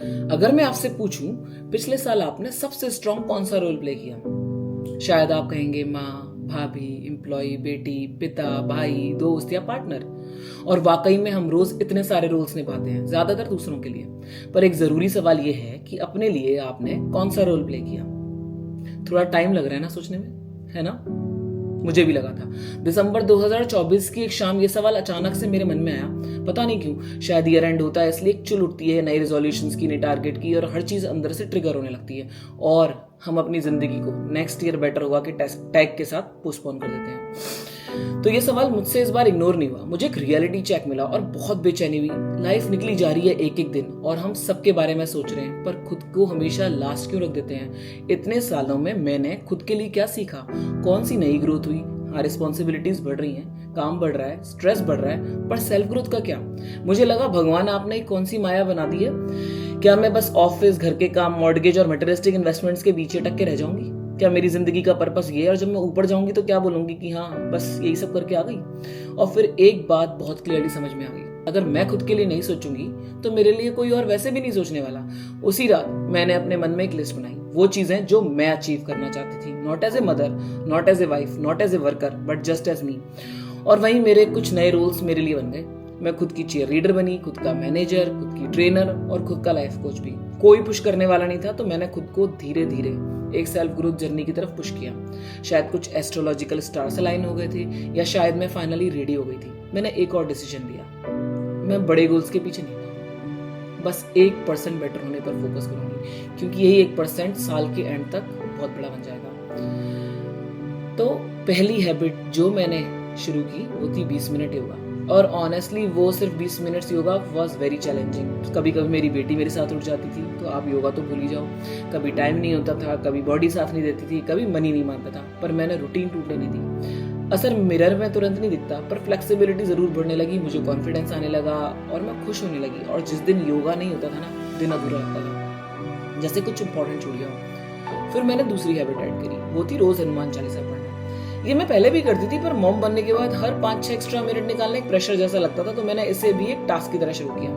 अगर मैं आपसे पूछूं पिछले साल आपने सबसे स्ट्रॉन्ग कौन सा रोल प्ले किया, शायद आप कहेंगे माँ, भाभी, एम्प्लॉय, बेटी, पिता, भाई, दोस्त या पार्टनर। और वाकई में हम रोज इतने सारे रोल्स निभाते हैं, ज्यादातर दूसरों के लिए। पर एक जरूरी सवाल यह है कि अपने लिए आपने कौन सा रोल प्ले किया। थोड़ा टाइम लग रहा है ना सोचने में, है ना? मुझे भी लगा था। दिसंबर 2024 की एक शाम ये सवाल अचानक से मेरे मन में आया। पता नहीं क्यों, शायद ईयर एंड होता है इसलिए एक चुल उठती है नई रेजोल्यूशंस की, नई टारगेट की, और हर चीज अंदर से ट्रिगर होने लगती है और हम अपनी जिंदगी को नेक्स्ट ईयर बेटर होगा के टैग के साथ पोस्टपोन कर देते हैं। तो ये सवाल मुझसे इस बार इग्नोर नहीं हुआ। मुझे एक रियलिटी चेक मिला और बहुत बेचैनी हुई। लाइफ निकली जा रही है एक एक दिन और हम सबके बारे में सोच रहे हैं, पर खुद को हमेशा लास्ट क्यों रख देते हैं? इतने सालों में मैंने खुद के लिए क्या सीखा? कौन सी नई ग्रोथ हुई? हाँ, रिस्पॉन्सिबिलिटीज बढ़ रही हैं, काम बढ़ रहा है, स्ट्रेस बढ़ रहा है, पर सेल्फ ग्रोथ का क्या? मुझे लगा भगवान आपने कौन सी माया बना दी है? क्या मैं बस ऑफिस, घर के काम, मॉर्गेज और मटेरियलिस्टिक इन्वेस्टमेंट्स के बीच अटक के रह जाऊंगी? क्या मेरी जिंदगी का पर्पस ये है और जब मैं ऊपर जाऊंगी तो क्या बोलूंगी कि हाँ बस यही सब करके आ गई? और फिर एक बात बहुत क्लियरली समझ में आ गई, अगर मैं खुद के लिए नहीं सोचूंगी तो मेरे लिए कोई और वैसे भी नहीं सोचने वाला। उसी रात मैंने अपने मन में एक लिस्ट बनाई, वो चीजें जो मैं अचीव करना चाहती थी, not as a mother, not as a wife, not as a worker, but just as me. और वहीं मेरे कुछ नए रोल्स मेरे लिए बन गए। मैं खुद की चीयर रीडर बनी, खुद का मैनेजर, खुद की ट्रेनर और खुद का लाइफ कोच भी। कोई पुश करने वाला नहीं था, तो मैंने खुद को धीरे धीरे एक सेल्फ ग्रोथ जर्नी की तरफ पुश किया। शायद कुछ एस्ट्रोलॉजिकल स्टार्स अलाइन हो गए थे, या शायद मैं फाइनली रेडी हो गई थी। मैंने एक और डिसीजन लिया, मैं बड़े गोल्स के पीछे नहीं था, बस 1% बेटर होने पर फोकस करूंगी, क्योंकि यही 1% साल के एंड तक बहुत बड़ा बन जाएगा। तो पहली हैबिट जो मैंने शुरू की वो थी 20 मिनट योगा। और ऑनेस्टली वो सिर्फ 20 minutes yoga was very challenging. कभी कभी मेरी बेटी मेरे साथ उठ जाती थी, तो आप योगा तो भूल ही जाओ। कभी टाइम नहीं होता था, कभी बॉडी साथ नहीं देती थी, कभी मन ही नहीं मानता था, पर मैंने रूटीन टूटने नहीं दी। असर मिरर में तुरंत नहीं दिखता, पर फ्लेक्सिबिलिटी जरूर बढ़ने लगी, मुझे कॉन्फिडेंस आने लगा और मैं खुश होने लगी। और जिस दिन योगा नहीं होता था ना, दिन अधूरा लगता था, जैसे कुछ इंपॉर्टेंट छूट गया हो। फिर मैंने दूसरी हैबिट ऐड करी, वो थी रोज हनुमान चालीसा पढ़ना। ये मैं पहले भी करती थी, पर मॉम बनने के बाद हर 5-6 एक्स्ट्रा मिनट निकालने एक प्रेशर जैसा लगता था, तो मैंने इसे भी एक टास्क की तरह शुरू किया।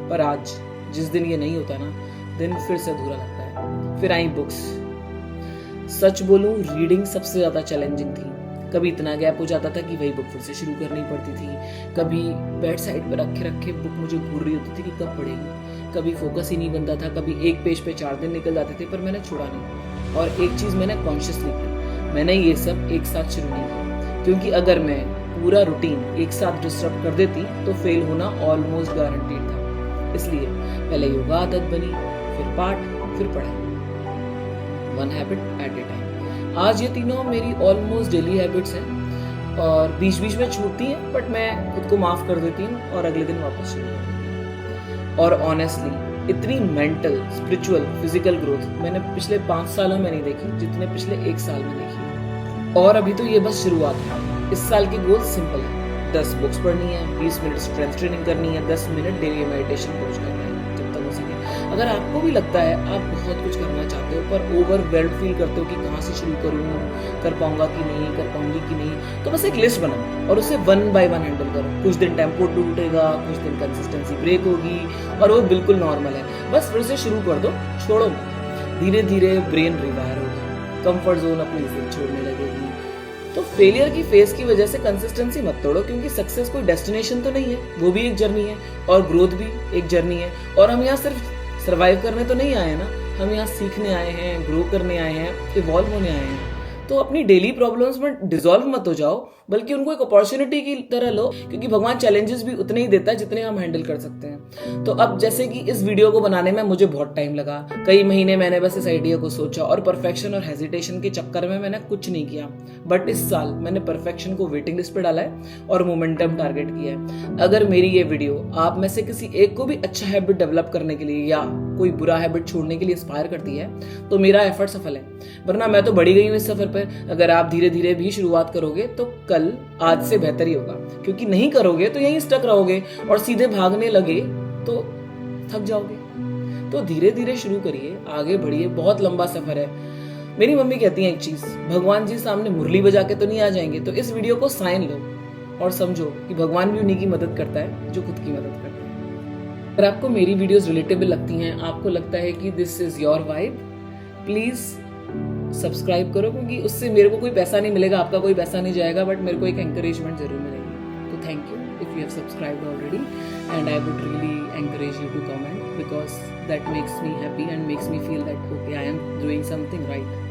पर आज जिस दिन ये नहीं होता ना, दिन फिर से अधूरा लगता है। फिर आई बुक्स। सच बोलूं, रीडिंग सबसे ज्यादा चैलेंजिंग थी। कभी इतना गैप हो जाता था कि वही बुक फिर से शुरू करनी पड़ती थी। कभी बेड साइड पर रखे रखे बुक मुझे घूर रही होती थी कि कब पढ़ेगी। कभी फोकस ही नहीं बनता था, कभी एक पेज पे 4 दिन निकल जाते थे, पर मैंने छोड़ा नहीं। और एक चीज मैंने कॉन्शियसली की, मैंने ये सब एक साथ शुरू नहीं किया, क्योंकि अगर मैं पूरा रूटीन एक साथ डिस्टर्ब कर देती तो फेल होना ऑलमोस्ट गारंटीड था। इसलिए पहले योगा आदत बनी, फिर पाठ, फिर पढ़ाई, 1 हैबिट एट ए टाइम। आज ये तीनों मेरी ऑलमोस्ट डेली हैबिट्स हैं और बीच बीच में छूटती हैं, बट मैं खुद को माफ कर देती हूँ और अगले दिन वापस शुरू कर देती हूँ। और ऑनेस्टली इतनी मेंटल, स्पिरिचुअल, फिजिकल ग्रोथ मैंने पिछले 5 सालों में नहीं देखी जितने पिछले 1 साल में देखी। और अभी तो ये बस शुरुआत है। इस साल की गोल सिंपल है, 10 बुक्स पढ़नी है, 20 मिनट स्ट्रेंथ ट्रेनिंग करनी है, 10 मिनट डेली मेडिटेशन रोज करना है जब तक हो सके। अगर आपको भी लगता है आप बहुत कुछ करना चाहते हो, पर ओवरवेल्ड फील करते हो कि कहाँ से शुरू करूँ, कर पाऊंगा कि नहीं, कर पाऊंगी कि नहीं, तो बस एक लिस्ट बनाओ और उसे 1 by 1 हैंडल करो। कुछ दिन टेम्पो टूटेगा, कुछ दिन कंसिस्टेंसी ब्रेक होगी, और वो बिल्कुल नॉर्मल है। बस फिर से शुरू कर दो, छोड़ो मत। धीरे धीरे ब्रेन रिवायर होगा, कंफर्ट जोन अपनी जिद छोड़ने लगेगी। तो फेलियर की फेज की वजह से कंसिस्टेंसी मत तोड़ो, क्योंकि सक्सेस कोई डेस्टिनेशन तो नहीं है, वो भी एक जर्नी है, और ग्रोथ भी एक जर्नी है। और हम यहाँ सिर्फ सर्वाइव करने तो नहीं आए ना, हम यहाँ सीखने आए हैं, ग्रो करने आए हैं, इवॉल्व होने आए हैं। तो अपनी डेली प्रॉब्लम्स में डिसॉल्व मत हो जाओ, बल्कि उनको एक अपॉर्चुनिटी की तरह लो, क्योंकि भगवान चैलेंजेस भी उतने ही देता है जितने हम हैंडल कर सकते हैं। तो अब जैसे कि इस वीडियो को बनाने में मुझे बहुत टाइम लगा, कई महीने मैंने बस इस आइडिया को सोचा और परफेक्शन और हेजिटेशन के चक्कर में मैंने कुछ नहीं किया। बट इस साल मैंने परफेक्शन को वेटिंग लिस्ट पे डाला है और मोमेंटम टारगेट किया है। अगर मेरी ये वीडियो आप में से किसी एक को भी अच्छा हैबिट डेवलप करने के लिए या कोई बुरा हैबिट छोड़ने के लिए इंस्पायर करती है, तो मेरा एफर्ट सफल है। वरना मैं तो बढ़ी गई हूँ इस सफर पर। अगर आप धीरे धीरे भी शुरुआत करोगे तो कल आज से बेहतर ही होगा, क्योंकि नहीं करोगे तो यहीं स्टक रहोगे और सीधे भागने लगे तो थक जाओगे। तो धीरे धीरे शुरू करिए, आगे बढ़िए, बहुत लंबा सफर है। मेरी मम्मी कहती है एक चीज, भगवान जी सामने मुरली बजा के तो नहीं आ जाएंगे। तो इस वीडियो को साइन लो और समझो कि भगवान भी उन्हीं की मदद करता है जो खुद की मदद करता है। अगर आपको मेरी वीडियोस रिलेटेबल लगती हैं, आपको लगता है कि this is your vibe, please subscribe करो, क्योंकि उससे मेरे को कोई पैसा नहीं मिलेगा, आपका कोई पैसा नहीं जाएगा, बट मेरे को एक एंकरेजमेंट जरूर मिलेगी। तो thank you if you have subscribed already, and I would really encourage you to comment, because that makes me happy and makes me feel that okay, I am doing something right.